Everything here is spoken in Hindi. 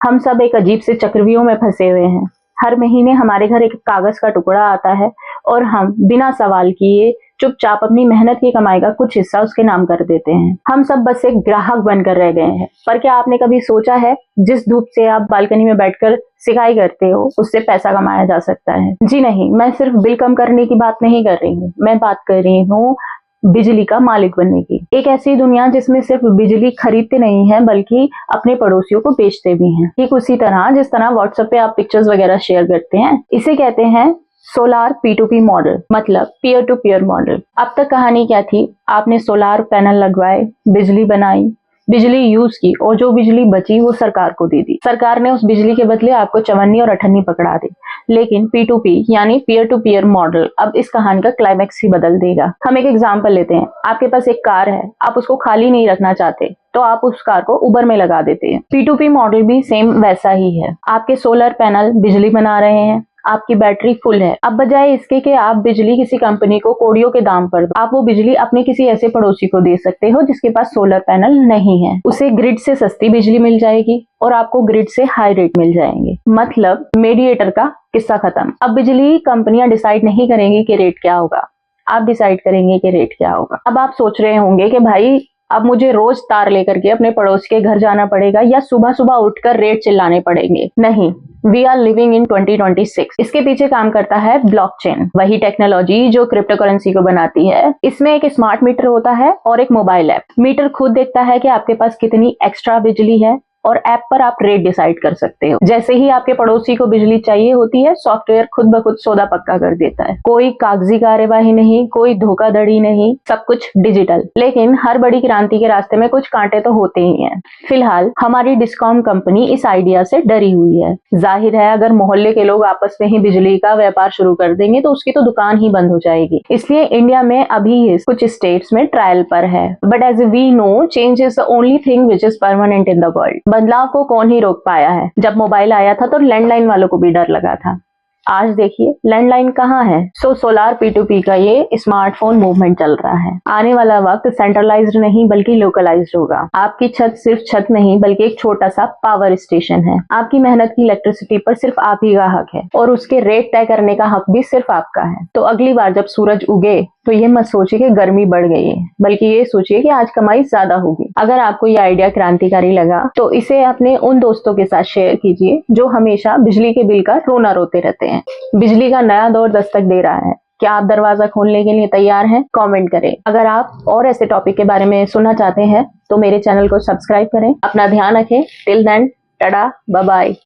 हम सब एक अजीब से चक्रव्यूह में फंसे हुए हैं। हर महीने हमारे घर एक कागज का टुकड़ा आता है और हम बिना सवाल किए चुपचाप अपनी मेहनत की कमाई का कुछ हिस्सा उसके नाम कर देते हैं। हम सब बस एक ग्राहक बनकर रह गए हैं। पर क्या आपने कभी सोचा है, जिस धूप से आप बालकनी में बैठकर सिकाई करते हो, उससे पैसा कमाया जा सकता है? जी नहीं, मैं सिर्फ बिल कम करने की बात नहीं कर रही हूँ। मैं बात कर रही हूँ बिजली का मालिक बनने की। एक ऐसी दुनिया जिसमें सिर्फ बिजली खरीदते नहीं है बल्कि अपने पड़ोसियों को बेचते भी हैं। ठीक उसी तरह जिस तरह व्हाट्सएप पे आप पिक्चर्स वगैरह शेयर करते हैं, इसे कहते हैं सोलार P2P मॉडल, मतलब पीयर टू पीयर मॉडल। अब तक कहानी क्या थी? आपने सोलार पैनल लगवाए, बिजली बनाई, बिजली यूज की और जो बिजली बची वो सरकार को दे दी। सरकार ने उस बिजली के बदले आपको चवन्नी और अठन्नी पकड़ा दी। लेकिन P2P यानी पीयर टू पीयर मॉडल अब इस कहानी का क्लाइमैक्स ही बदल देगा। हम एक एग्जांपल लेते हैं। आपके पास एक कार है, आप उसको खाली नहीं रखना चाहते तो आप उस कार को उबर में लगा देते हैं। P2P मॉडल भी सेम वैसा ही है। आपके सोलर पैनल बिजली बना रहे हैं, आपकी बैटरी फुल है। अब बजाय इसके कि आप बिजली किसी कंपनी को कोड़ियों के दाम पर दो, आप वो बिजली अपने किसी ऐसे पड़ोसी को दे सकते हो जिसके पास सोलर पैनल नहीं है। उसे ग्रिड से सस्ती बिजली मिल जाएगी और आपको ग्रिड से हाई रेट मिल जाएंगे। मतलब मीडिएटर का किस्सा खत्म। अब बिजली कंपनियां डिसाइड नहीं करेंगी कि रेट क्या होगा, आप डिसाइड करेंगे कि रेट क्या होगा। अब आप सोच रहे होंगे कि भाई अब मुझे रोज तार लेकर के अपने पड़ोस के घर जाना पड़ेगा या सुबह सुबह उठकर रेट चिल्लाने पड़ेंगे। नहीं, वी आर लिविंग इन 2026। इसके पीछे काम करता है ब्लॉकचेन, वही टेक्नोलॉजी जो क्रिप्टो करेंसी को बनाती है। इसमें एक स्मार्ट मीटर होता है और एक मोबाइल ऐप। मीटर खुद देखता है कि आपके पास कितनी एक्स्ट्रा बिजली है और ऐप पर आप रेट डिसाइड कर सकते हो। जैसे ही आपके पड़ोसी को बिजली चाहिए होती है, सॉफ्टवेयर खुद ब खुद सौदा पक्का कर देता है। कोई कागजी कार्यवाही नहीं, कोई धोखाधड़ी नहीं, सब कुछ डिजिटल। लेकिन हर बड़ी क्रांति के रास्ते में कुछ कांटे तो होते ही हैं। फिलहाल हमारी डिस्कॉम कंपनी इस आइडिया से डरी हुई है। जाहिर है, अगर मोहल्ले के लोग आपस में ही बिजली का व्यापार शुरू कर देंगे तो उसकी तो दुकान ही बंद हो जाएगी। इसलिए इंडिया में अभी कुछ स्टेट्स में ट्रायल पर है। But as we know, change is the only thing which is permanent in the world. बदलाव को कौन ही रोक पाया है? जब मोबाइल आया था तो लैंडलाइन वालों को भी डर लगा था। आज देखिए लैंडलाइन कहाँ है। सोलार P2P का ये स्मार्टफोन मूवमेंट चल रहा है। आने वाला वक्त सेंट्रलाइज्ड नहीं बल्कि लोकलाइज्ड होगा। आपकी छत सिर्फ छत नहीं बल्कि एक छोटा सा पावर स्टेशन है। आपकी मेहनत की इलेक्ट्रिसिटी पर सिर्फ आप ही का हक है और उसके रेट तय करने का हक भी सिर्फ आपका है। तो अगली बार जब सूरज उगे तो ये मत सोचिए कि गर्मी बढ़ गई है, बल्कि ये सोचिए कि आज कमाई ज्यादा होगी। अगर आपको ये आइडिया क्रांतिकारी लगा तो इसे अपने उन दोस्तों के साथ शेयर कीजिए जो हमेशा बिजली के बिल का रोना रोते रहते हैं। बिजली का नया दौर दस्तक दे रहा है। क्या आप दरवाजा खोलने के लिए तैयार हैं? कमेंट करें। अगर आप और ऐसे टॉपिक के बारे में सुनना चाहते हैं तो मेरे चैनल को सब्सक्राइब करें। अपना ध्यान रखें। Till then, tata, bye bye.